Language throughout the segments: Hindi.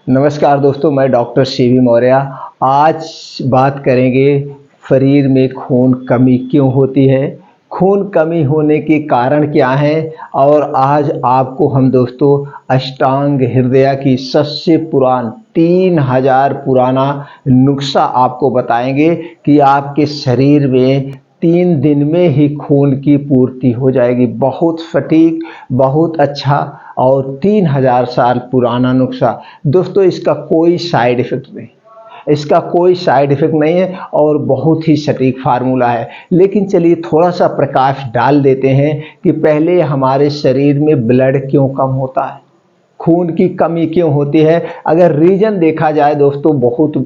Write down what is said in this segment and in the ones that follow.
नमस्कार दोस्तों, मैं डॉक्टर सीवी मौर्य। आज बात करेंगे शरीर में खून कमी क्यों होती है, खून कमी होने के कारण क्या हैं। और आज आपको हम दोस्तों अष्टांग हृदय की सबसे पुरान 3000 पुराना नुस्खा आपको बताएंगे कि आपके शरीर में 3 दिन में ही खून की पूर्ति हो जाएगी। बहुत सटीक, बहुत अच्छा और 3000 साल पुराना नुस्खा। दोस्तों इसका कोई साइड इफ़ेक्ट नहीं, इसका कोई साइड इफ़ेक्ट नहीं है और बहुत ही सटीक फार्मूला है। लेकिन चलिए थोड़ा सा प्रकाश डाल देते हैं कि पहले हमारे शरीर में ब्लड क्यों कम होता है, खून की कमी क्यों होती है। अगर रीज़न देखा जाए दोस्तों, बहुत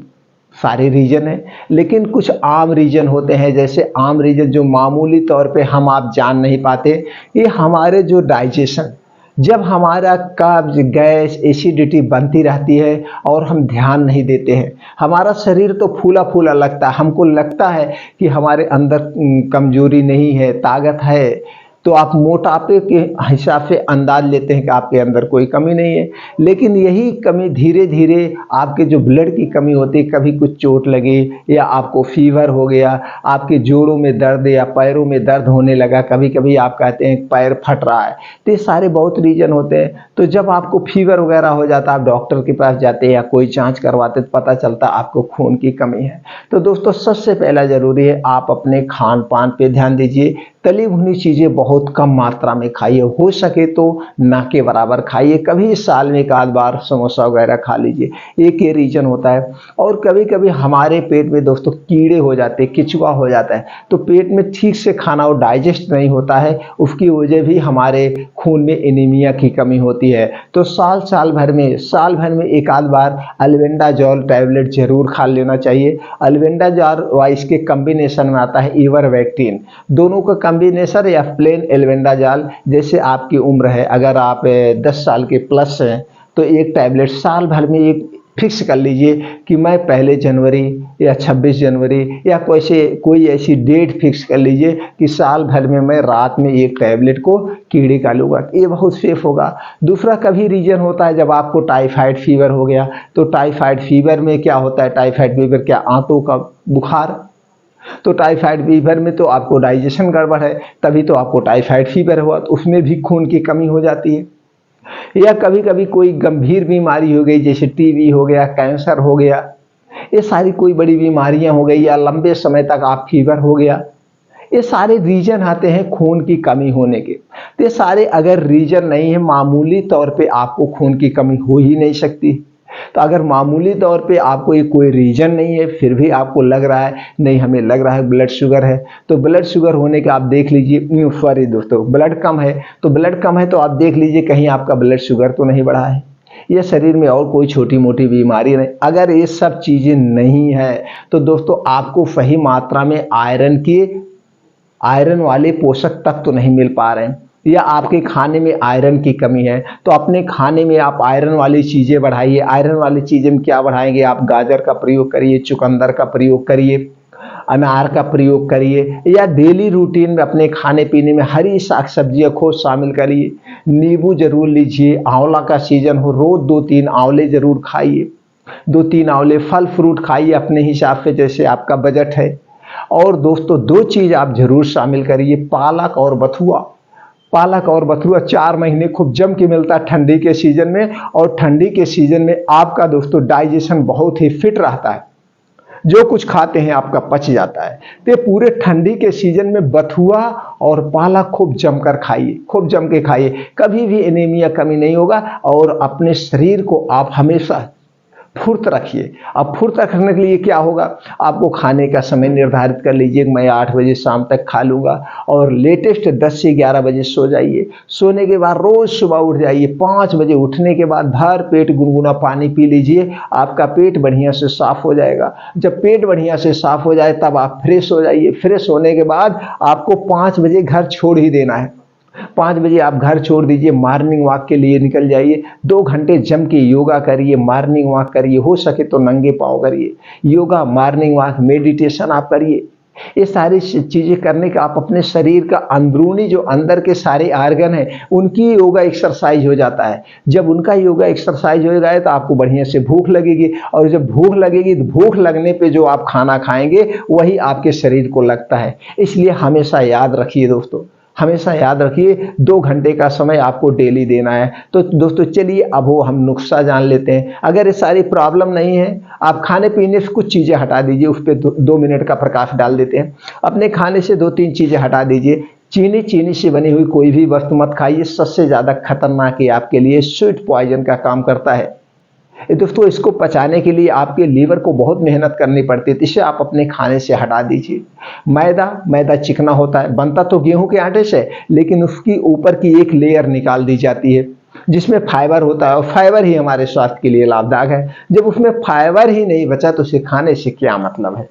सारे रीजन हैं, लेकिन कुछ आम रीजन होते हैं। जैसे आम रीजन जो मामूली तौर पे हम आप जान नहीं पाते, ये हमारे जो डाइजेशन, जब हमारा कब्ज गैस एसिडिटी बनती रहती है और हम ध्यान नहीं देते हैं, हमारा शरीर तो फूला फूला लगता है, हमको लगता है कि हमारे अंदर कमजोरी नहीं है, ताकत है। तो आप मोटापे के हिसाब से अंदाज लेते हैं कि आपके अंदर कोई कमी नहीं है। लेकिन यही कमी धीरे धीरे आपके जो ब्लड की कमी होती है, कभी कुछ चोट लगी या आपको फीवर हो गया, आपके जोड़ों में दर्द या पैरों में दर्द होने लगा, कभी कभी आप कहते हैं पैर फट रहा है, तो ये सारे बहुत रीजन होते हैं। तो जब आपको फीवर वगैरह हो जाता है, आप डॉक्टर के पास जाते हैं या कोई जांच करवाते, तो पता चलता आपको खून की कमी है। तो दोस्तों सबसे पहला जरूरी है आप अपने खान पान पे ध्यान दीजिए। तली भुनी चीज़ें बहुत कम मात्रा में खाइए, हो सके तो ना के बराबर खाइए। कभी साल में एक आध बार समोसा वगैरह खा लीजिए, एक ये रीजन होता है। और कभी कभी हमारे पेट में दोस्तों कीड़े हो जाते हैं, केचुआ हो जाता है, तो पेट में ठीक से खाना वो डाइजेस्ट नहीं होता है, उसकी वजह भी हमारे खून में एनीमिया की कमी होती है। तो साल भर में एक आध बार अल्बेंडाजॉल टैबलेट जरूर खा लेना चाहिए। अल्बेंडाजॉल व इसके कम्बिनेशन में आता है इवरमेक्टिन, दोनों का कॉम्बिनेशन या प्लेन एल्बेंडाजॉल। जैसे आपकी उम्र है, अगर आप 10 साल के प्लस हैं, तो एक टैबलेट साल भर में एक फिक्स कर लीजिए कि मैं 1 जनवरी या 26 जनवरी या कोई ऐसी डेट फिक्स कर लीजिए कि साल भर में मैं रात में एक टैबलेट को कीड़े का लूँगा। ये बहुत सेफ होगा। दूसरा कभी रीजन होता है जब आपको टाइफाइड फीवर हो गया, तो टाइफाइड फीवर में क्या होता है, टाइफाइड फीवर क्या, आंतों का बुखार। तो टाइफाइड फीवर में तो आपको डाइजेशन गड़बड़ है, तभी तो आपको टाइफाइड फीवर हुआ, तो उसमें भी खून की कमी हो जाती है। या कभी कभी कोई गंभीर बीमारी हो गई, जैसे टीबी हो गया, कैंसर हो गया, ये सारी कोई बड़ी बीमारियां हो गई, या लंबे समय तक आप फीवर हो गया, ये सारे रीजन आते हैं खून की कमी होने के। तो ये सारे अगर रीजन नहीं है, मामूली तौर पे आपको खून की कमी हो ही नहीं सकती। तो अगर मामूली तौर पे आपको ये कोई रीजन नहीं है, फिर भी आपको लग रहा है नहीं, हमें लग रहा है ब्लड शुगर है, तो ब्लड शुगर होने का आप देख लीजिए। सॉरी दोस्तों, ब्लड कम है, तो ब्लड कम है तो आप देख लीजिए कहीं आपका ब्लड शुगर तो नहीं बढ़ा है, या शरीर में और कोई छोटी मोटी बीमारी नहीं। अगर ये सब चीज़ें नहीं है, तो दोस्तों आपको सही मात्रा में आयरन वाले पोषक तत्व तो नहीं मिल पा रहे हैं, या आपके खाने में आयरन की कमी है, तो अपने खाने में आप आयरन वाली चीज़ें बढ़ाइए। आयरन वाली चीज़ें में क्या बढ़ाएंगे, आप गाजर का प्रयोग करिए, चुकंदर का प्रयोग करिए, अनार का प्रयोग करिए, या डेली रूटीन में अपने खाने पीने में हरी साग सब्जियाँ खूब शामिल करिए। नींबू जरूर लीजिए, आंवला का सीजन हो, रोज 2-3 आंवले जरूर खाइए, 2-3 आंवले। फल फ्रूट खाइए अपने हिसाब से जैसे आपका बजट है। और दोस्तों 2 चीज़ आप जरूर शामिल करिए, पालक और बथुआ। पालक और बथुआ 4 महीने खूब जम के मिलता है ठंडी के सीजन में, और ठंडी के सीजन में आपका दोस्तों डाइजेशन बहुत ही फिट रहता है, जो कुछ खाते हैं आपका पच जाता है। तो पूरे ठंडी के सीजन में बथुआ और पालक खूब जमकर खाइए, खूब जम के खाइए, कभी भी एनीमिया कमी नहीं होगा। और अपने शरीर को आप हमेशा फुर्त रखिए। अब फुर्त रखने के लिए क्या होगा, आपको खाने का समय निर्धारित कर लीजिए, मैं 8 बजे शाम तक खा लूँगा, और लेटेस्ट 10 से 11 बजे सो जाइए। सोने के बाद रोज़ सुबह उठ जाइए, 5 बजे उठने के बाद भर पेट गुनगुना पानी पी लीजिए, आपका पेट बढ़िया से साफ हो जाएगा। जब पेट बढ़िया से साफ हो जाए तब आप फ्रेश हो जाइए। फ्रेश होने के बाद आपको 5 बजे घर छोड़ ही देना है। 5 बजे आप घर छोड़ दीजिए, मॉर्निंग वॉक के लिए निकल जाइए। 2 घंटे जम के योगा करिए, मॉर्निंग वॉक करिए, हो सके तो नंगे पाँव करिए। योगा, मॉर्निंग वॉक, मेडिटेशन आप करिए। ये सारी चीज़ें करने का आप अपने शरीर का अंदरूनी जो अंदर के सारे आर्गन हैं उनकी योगा एक्सरसाइज हो जाता है। जब उनका योगा एक्सरसाइज होगा तो आपको बढ़िया से भूख लगेगी, और जब भूख लगेगी तो भूख लगने पे जो आप खाना खाएंगे वही आपके शरीर को लगता है। इसलिए हमेशा याद रखिए दोस्तों, हमेशा याद रखिए 2 घंटे का समय आपको डेली देना है। तो दोस्तों चलिए अब वो हम नुस्खा जान लेते हैं। अगर ये सारी प्रॉब्लम नहीं है, आप खाने पीने से कुछ चीज़ें हटा दीजिए, उस पर 2 मिनट का प्रकाश डाल देते हैं। अपने खाने से 2-3 चीज़ें हटा दीजिए। चीनी से बनी हुई कोई भी वस्तु मत खाइए, सबसे ज़्यादा खतरनाक है आपके लिए, स्वीट पॉइजन का काम करता है। दोस्तों इसको पचाने के लिए आपके लीवर को बहुत मेहनत करनी पड़ती है, इसे आप अपने खाने से हटा दीजिए। मैदा चिकना होता है, बनता तो गेहूं के आटे से, लेकिन उसकी ऊपर की एक लेयर निकाल दी जाती है जिसमें फाइबर होता है, और फाइबर ही हमारे स्वास्थ्य के लिए लाभदायक है। जब उसमें फाइबर ही नहीं बचा तो उसे खाने से क्या मतलब है?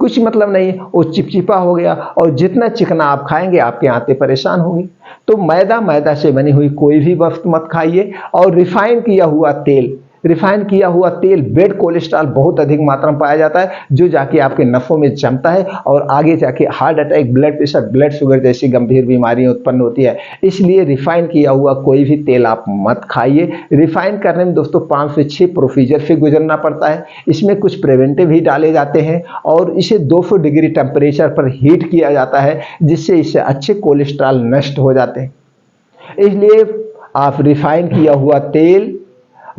कुछ मतलब नहीं है, वो चिपचिपा हो गया, और जितना चिकना आप खाएंगे आपके आंतें परेशान होंगी। तो मैदा से बनी हुई कोई भी वस्तु मत खाइए। और रिफाइन किया हुआ तेल बैड कोलेस्ट्रॉल बहुत अधिक मात्रा में पाया जाता है, जो जाके आपके नसों में जमता है और आगे जाके heart attack, blood pressure, blood sugar जैसी गंभीर बीमारियां उत्पन्न होती है। इसलिए रिफाइन किया हुआ कोई भी तेल आप मत खाइए। रिफाइन करने में दोस्तों 5 से 6 प्रोसीजर से गुजरना पड़ता है। इसमें कुछ प्रिवेंटिव भी डाले जाते हैं, और इसे 200 डिग्री टेम्परेचर पर हीट किया जाता है, जिससे इससे अच्छे कोलेस्ट्रॉल नष्ट हो जाते हैं। इसलिए आप रिफाइन किया हुआ तेल,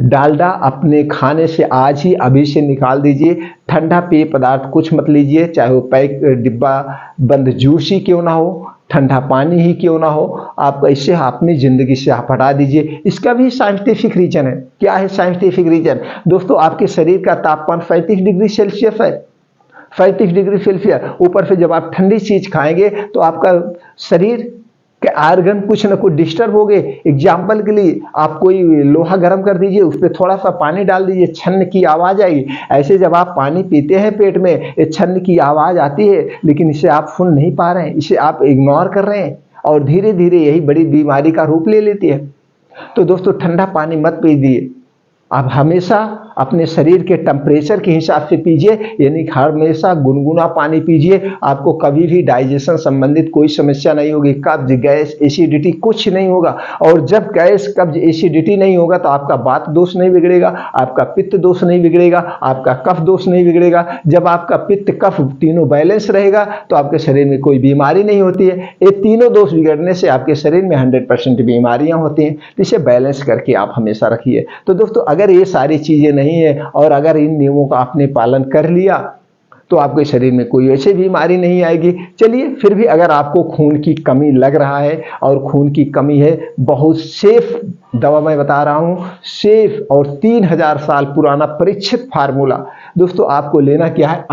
डालडा अपने खाने से आज ही अभी से निकाल दीजिए। ठंडा पेय पदार्थ कुछ मत लीजिए, चाहे वो पैक डिब्बा बंद जूस ही क्यों ना हो, ठंडा पानी ही क्यों ना हो, आप इसे अपनी ज़िंदगी से आप हटा दीजिए। इसका भी साइंटिफिक रीजन है। क्या है साइंटिफिक रीजन? दोस्तों आपके शरीर का तापमान 35 डिग्री सेल्सियस है, 35 डिग्री सेल्सियस। ऊपर से जब आप ठंडी चीज़ खाएंगे तो आपका शरीर के आर्गन कुछ ना कुछ डिस्टर्ब हो गए। एग्जाम्पल के लिए आप कोई लोहा गर्म कर दीजिए, उस पर थोड़ा सा पानी डाल दीजिए, छन्न की आवाज़ आएगी। ऐसे जब आप पानी पीते हैं पेट में, ये छन्न की आवाज़ आती है, लेकिन इसे आप सुन नहीं पा रहे हैं, इसे आप इग्नोर कर रहे हैं, और धीरे धीरे यही बड़ी बीमारी का रूप ले लेती है। तो दोस्तों ठंडा पानी मत पीजिए, आप हमेशा अपने शरीर के टेम्परेचर के हिसाब से पीजिए, यानी हमेशा गुनगुना पानी पीजिए। आपको कभी भी डाइजेशन संबंधित कोई समस्या नहीं होगी, कब्ज, गैस, एसिडिटी कुछ नहीं होगा। और जब गैस, कब्ज, एसिडिटी नहीं होगा तो आपका वात दोष नहीं बिगड़ेगा, आपका पित्त दोष नहीं बिगड़ेगा, आपका कफ दोष नहीं बिगड़ेगा। जब आपका पित्त, कफ तीनों बैलेंस रहेगा तो आपके शरीर में कोई बीमारी नहीं होती है। ये तीनों दोष बिगड़ने से आपके शरीर में 100% बीमारियां होती हैं। तो इसे बैलेंस करके आप हमेशा रखिए। तो दोस्तों अगर ये सारी चीज़ें नहीं है और अगर इन नियमों का आपने पालन कर लिया तो आपके शरीर में कोई ऐसी बीमारी नहीं आएगी। चलिए फिर भी अगर आपको खून की कमी लग रहा है, और खून की कमी है, बहुत सेफ दवा मैं बता रहा हूँ, सेफ और 3000 साल पुराना परीक्षित फार्मूला। दोस्तों आपको लेना क्या है?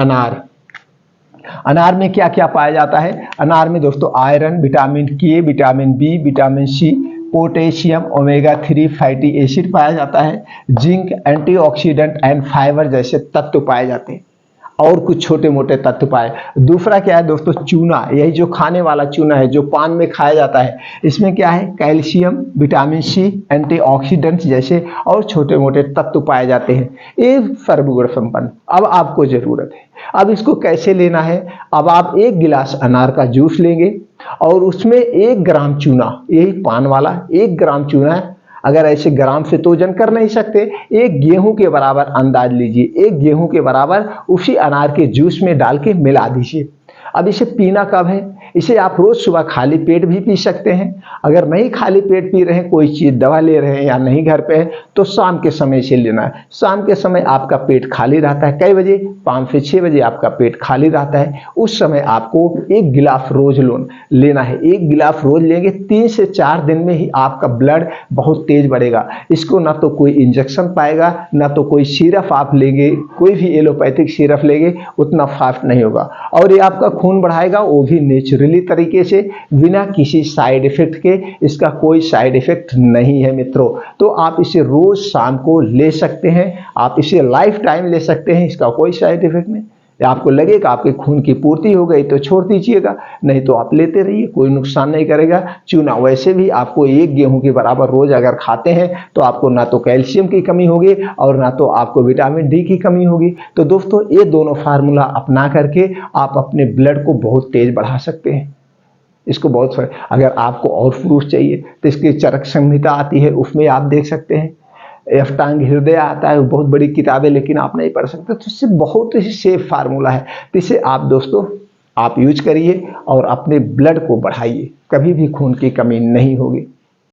अनार में क्या क्या पाया जाता है? अनार में दोस्तों iron, vitamin K, vitamin B, vitamin C, potassium, omega 3 fatty acid पाया जाता है, जिंक, एंटीऑक्सीडेंट एंड फाइबर जैसे तत्व पाए जाते हैं, और कुछ छोटे मोटे तत्व पाए। दूसरा क्या है दोस्तों? चूना, यही जो खाने वाला चूना है जो पान में खाया जाता है, इसमें क्या है? कैल्शियम, विटामिन सी, एंटीऑक्सीडेंट्स जैसे और छोटे मोटे तत्व पाए जाते हैं। ये सर्वगुण संपन्न। अब आपको जरूरत है, अब इसको कैसे लेना है? अब आप 1 गिलास अनार का जूस लेंगे और उसमें 1 ग्राम चूना, यही पान वाला 1 ग्राम चूना है, अगर ऐसे ग्राम से तो वजन कर नहीं सकते, 1 गेहूं के बराबर अंदाज लीजिए, 1 गेहूं के बराबर उसी अनार के जूस में डाल के मिला दीजिए। अब इसे पीना कब है? इसे आप रोज सुबह खाली पेट भी पी सकते हैं। अगर नहीं खाली पेट पी रहे हैं, कोई चीज़ दवा ले रहे हैं या नहीं घर पे है, तो शाम के समय से लेना है। शाम के समय आपका पेट खाली रहता है, कई बजे? 5 से 6 बजे आपका पेट खाली रहता है। उस समय आपको 1 गिलास रोज लेना है। 1 गिलास रोज लेंगे, 3 से 4 दिन में ही आपका ब्लड बहुत तेज बढ़ेगा। इसको ना तो कोई इंजेक्शन पाएगा, ना तो कोई सिरप आप लेंगे, कोई भी एलोपैथिक सिरप लेंगे उतना फास्ट नहीं होगा। और ये आपका खून बढ़ाएगा, वो भी नेचुरली तरीके से, बिना किसी साइड इफेक्ट के। इसका कोई साइड इफेक्ट नहीं है मित्रों। तो आप इसे रोज शाम को ले सकते हैं, आप इसे लाइफ टाइम ले सकते हैं, इसका कोई साइड इफेक्ट नहीं। या आपको लगेगा आपके खून की पूर्ति हो गई तो छोड़ दीजिएगा, नहीं तो आप लेते रहिए, कोई नुकसान नहीं करेगा। चूना वैसे भी आपको एक गेहूं के बराबर रोज अगर खाते हैं तो आपको ना तो कैल्शियम की कमी होगी और ना तो आपको विटामिन डी की कमी होगी। तो दोस्तों ये दोनों फार्मूला अपना करके आप अपने ब्लड को बहुत तेज बढ़ा सकते हैं। इसको बहुत अगर आपको और फ्रूट चाहिए तो इसकी चरक संहिता आती है, उसमें आप देख सकते हैं। अष्टांग हृदय आता है, वो बहुत बड़ी किताब है लेकिन आप नहीं पढ़ सकते, तो इससे बहुत ही सेफ फार्मूला है। तो इसे आप दोस्तों आप यूज करिए और अपने ब्लड को बढ़ाइए, कभी भी खून की कमी नहीं होगी।